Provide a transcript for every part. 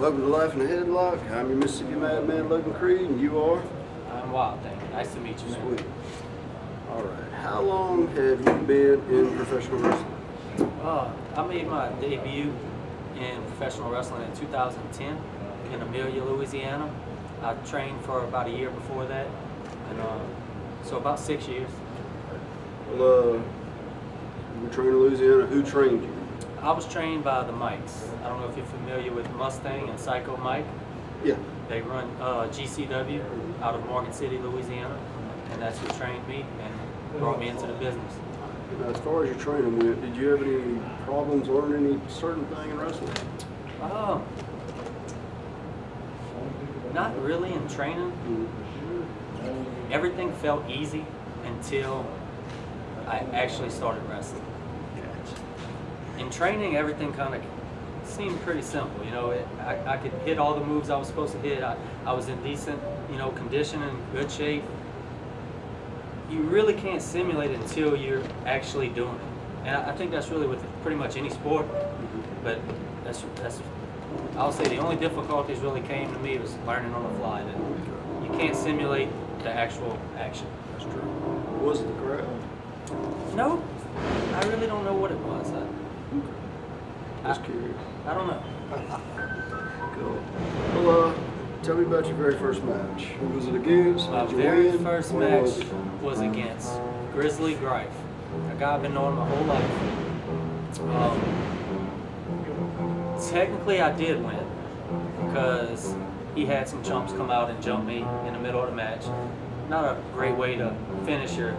Welcome to Life in a Headlock. I'm your Mississippi Madman, Logan Creed, and you are? I'm Wildthing. Nice to meet you, man. Sweet. All right. How long have you been in professional wrestling? I made my debut in professional wrestling in 2010 in Amelia, Louisiana. I trained for about a year before that, and so about 6 years. Well, you trained in Louisiana. Who trained you? I was trained by the Mikes. I don't know if you're familiar with Mustang and Psycho Mike. Yeah. They run GCW out of Morgan City, Louisiana, and that's who trained me and brought me into the business. Now, as far as your training went, did you have any problems learning any certain thing in wrestling? Not really in training. Everything felt easy until I actually started wrestling. In training, everything kind of seemed pretty simple. You know, I could hit all the moves I was supposed to hit. I was in decent, condition and good shape. You really can't simulate it until you're actually doing it. And I think that's really with pretty much any sport. But that's I'll say the only difficulties really came to me was learning on the fly. That you can't simulate the actual action. That's true. Was it the crowd? No, I really don't know what it was. Just curious. I don't know. Cool. Well, tell me about your very first match. Who was it against? My very first match was against Grizzly Greif, a guy I've been knowing my whole life. Technically, I did win because he had some chumps come out and jump me in the middle of the match. Not a great way to finish your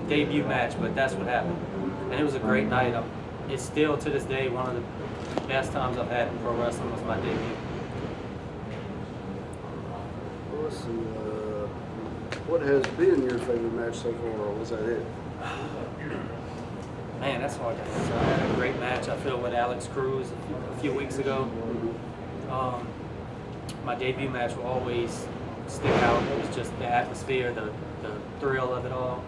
debut match, but that's what happened. And it was a great night. It's still, to this day, one of the best times I've had in pro wrestling was my debut. Well, let's see, what has been your favorite match so far, or was that it? Man, that's hard to answer. I had a great match, I feel, with Alex Cruz a few weeks ago. My debut match will always stick out. It was just the atmosphere, the thrill of it all.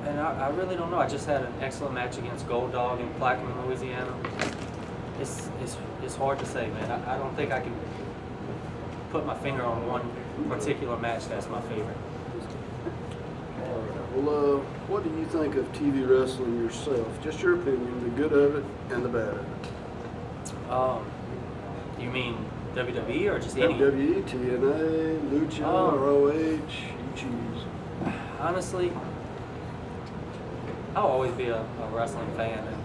And I really don't know. I just had an excellent match against Gold Dog in Plaquemine, Louisiana. It's hard to say, man. I don't think I can put my finger on one particular match that's my favorite. Well, what do you think of TV wrestling yourself? Just your opinion, the good of it and the bad of it. You mean WWE or just any? WWE, TNA, Lucha, ROH, you choose. Honestly, I'll always be a wrestling fan. And,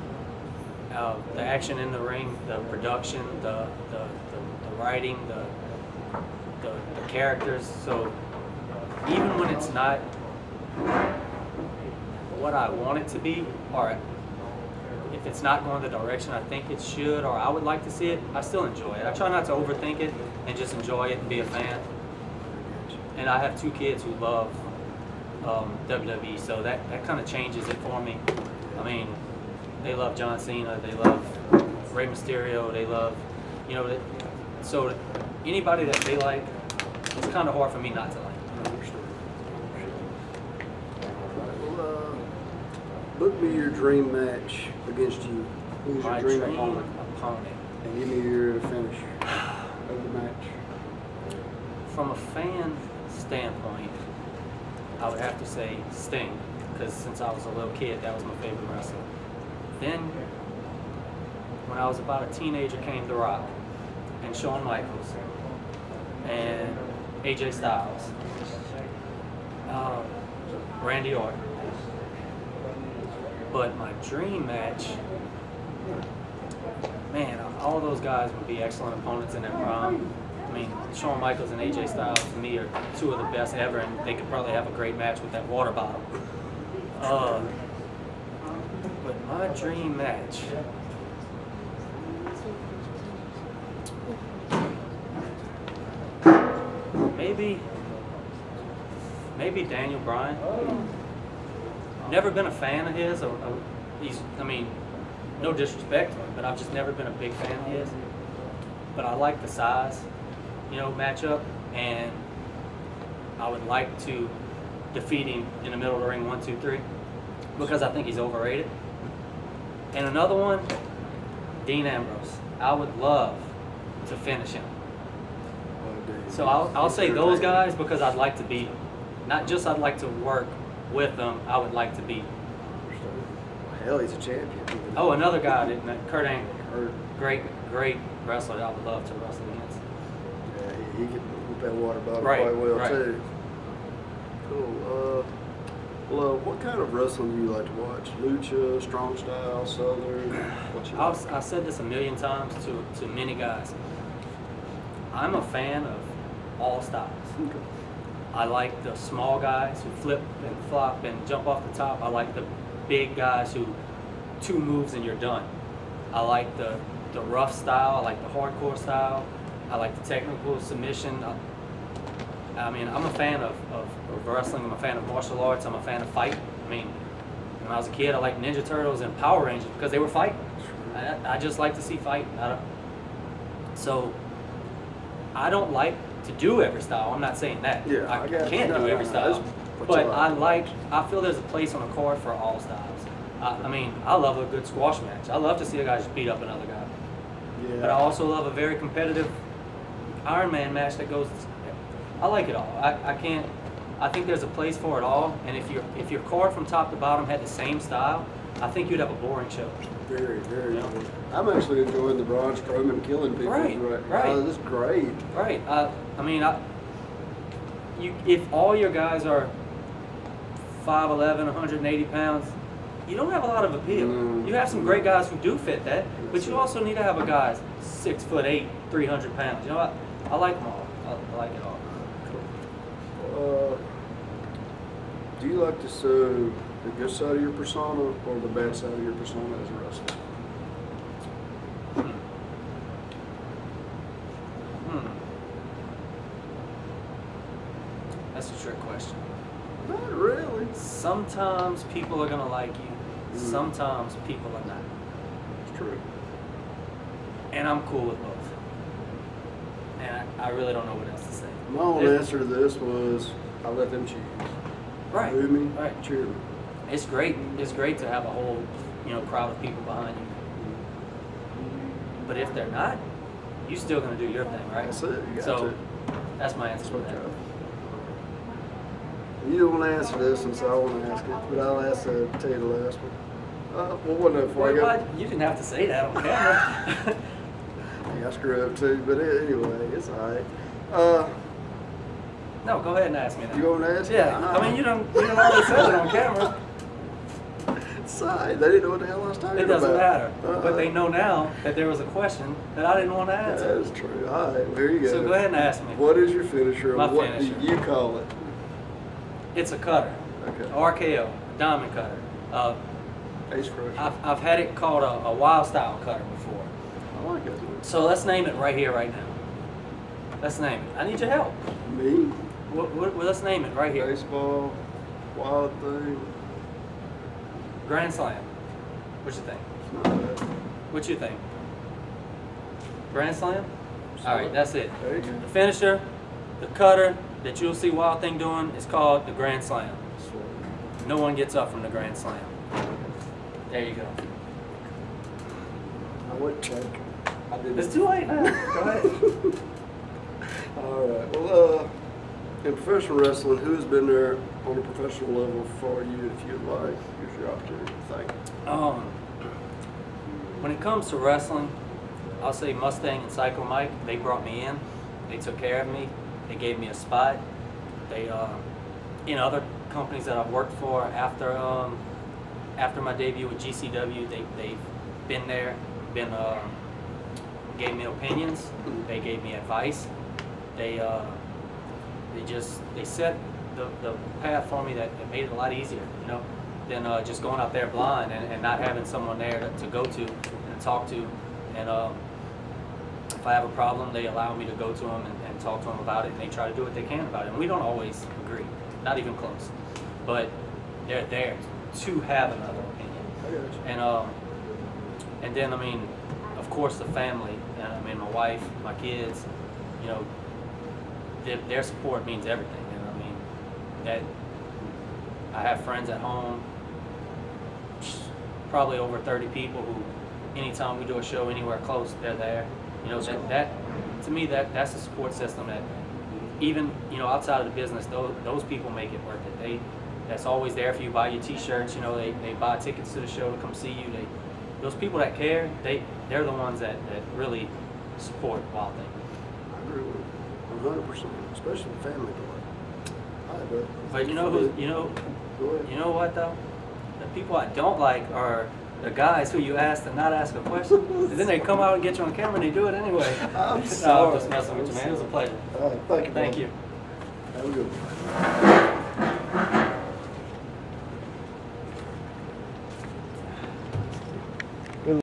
the action in the ring, the production, the writing, the characters. So even when it's not what I want it to be, or if it's not going the direction I think it should, or I would like to see it, I still enjoy it. I try not to overthink it and just enjoy it and be a fan. And I have two kids who love WWE, so that kind of changes it for me. I mean, they love John Cena, they love Rey Mysterio, they love, so anybody that they like, it's kind of hard for me not to like. Well, book me your dream match against you. Who's your dream opponent? And give me your finish of the match. From a fan standpoint, I would have to say Sting, because since I was a little kid, that was my favorite wrestler. Then, when I was about a teenager, came The Rock, and Shawn Michaels, and AJ Styles, Randy Orton. But my dream match, man, all those guys would be excellent opponents in their prime. I mean, Shawn Michaels and AJ Styles, to me, are two of the best ever, and they could probably have a great match with that water bottle. But my dream match, maybe Daniel Bryan. Never been a fan of his. No disrespect to him, but I've just never been a big fan of his. But I like the size, matchup, and I would like to defeat him in the middle of the ring 1, 2, 3, because I think he's overrated. And another one, Dean Ambrose. I would love to finish him. Oh, dude. So I'll say He's those entertaining. guys because I'd like to beat them. Not just I'd like to work with them, I would like to beat them. Hell, he's a champion. Oh, another guy, Kurt Angle. Kurt. Great wrestler that I would love to wrestle against. Yeah, he can whip that water bottle Right, quite well right. too. Cool. Well, what kind of wrestling do you like to watch? Lucha, strong style, southern? What you like? I've said this a million times to many guys. I'm a fan of all styles. Okay. I like the small guys who flip and flop and jump off the top. I like the big guys who 2 moves and you're done. I like the rough style. I like the hardcore style. I like the technical submission. I mean, I'm a fan of wrestling. I'm a fan of martial arts. I'm a fan of fight. I mean, when I was a kid, I liked Ninja Turtles and Power Rangers because they were fighting. I just like to see fighting. So I don't like to do every style. I'm not saying that. Yeah, I I got can't you. do every style. That's what But you like. I feel there's a place on a card for all styles. I mean, I love a good squash match. I love to see a guy just beat up another guy. Yeah. But I also love a very competitive Iron Man match that goes. I like it all. I think there's a place for it all. And if your card from top to bottom had the same style, I think you'd have a boring show. Very, very Yeah. good. I'm actually enjoying the Braun Strowman killing people. Right. Oh, this is great. Right. I mean, if all your guys are 5'11", 180 pounds, you don't have a lot of appeal. Mm. You have some great guys who do fit that, but That's you it. also need to have a guy 6'8", 300 pounds. You know what? I like them all. I like it all. Do you like to show the good side of your persona or the bad side of your persona as a wrestler? That's a trick question. Not really. Sometimes people are gonna like you. Sometimes people are not. It's true. And I'm cool with both. And I really don't know what else to say. My own answer to this was I let them choose. Right. Boo me, Right. cheer me. It's great. It's great to have a whole, crowd of people behind you. But if they're not, you still gonna do your thing, right? That's it. You got So to. that's my answer That's to what that. you You don't want to answer this, and so I want to ask it, but I'll ask tell you the last one. Well, what before I Wait, go? what? You didn't have to say that on camera. I screw up too, but anyway, it's alright. No, go ahead and ask me that. You want to ask? Yeah, I mean, you don't already said it on camera. Sorry, they didn't know what the hell I was talking about. It doesn't matter. But they know now that there was a question that I didn't want to That answer. is true. All right, well, here you go. So go ahead and ask me. What is your finisher? My and what finisher. do you call it? It's a cutter. Okay. RKO, diamond cutter. Ace crusher. I've had it called a wild style cutter before. I like it. So let's name it right here, right now. Let's name it. I need your help. Me, Let's name it right here. baseball, Wildthing. Grand Slam. What you think? It's not bad. What you think? Grand Slam? All right, that's it. There you go. The finisher, the cutter that you'll see Wildthing doing is called the Grand Slam. Sweet. No one gets up from the Grand Slam. There you go. I would check. I didn't. It's too late now. Go ahead. All right. Well, in professional wrestling, who has been there on a professional level for you? If you'd like, here's your opportunity to thank. When it comes to wrestling, I'll say Mustang and Psycho Mike. They brought me in. They took care of me. They gave me a spot. They, in other companies that I've worked for after my debut with GCW, they've been there, gave me opinions. They gave me advice. They set the path for me that made it a lot easier, than just going out there blind and not having someone there to go to and talk to. And if I have a problem, they allow me to go to them and talk to them about it, and they try to do what they can about it. And we don't always agree, not even close, but they're there to have another opinion. I got you. And then, I mean, of course, the family. I mean, my wife, my kids. Their support means everything. And I mean, that I have friends at home, probably over 30 people who, anytime we do a show anywhere close, they're there. to me, that's a support system that even, you know, outside of the business, those people make it worth it. That's always there for you. Buy your T-shirts, you know, they buy tickets to the show to come see you. Those people that care, they're the ones that really support Wildthing. I agree with you 100%, especially the family part. All right, bud. But you know what though? The people I don't like are the guys who you ask to not ask a question, and then they come out and get you on camera and they do it anyway. I'm No, sorry. I'm just messing with you, man. It was a pleasure. All right, thank you. Thank you. Have a good one.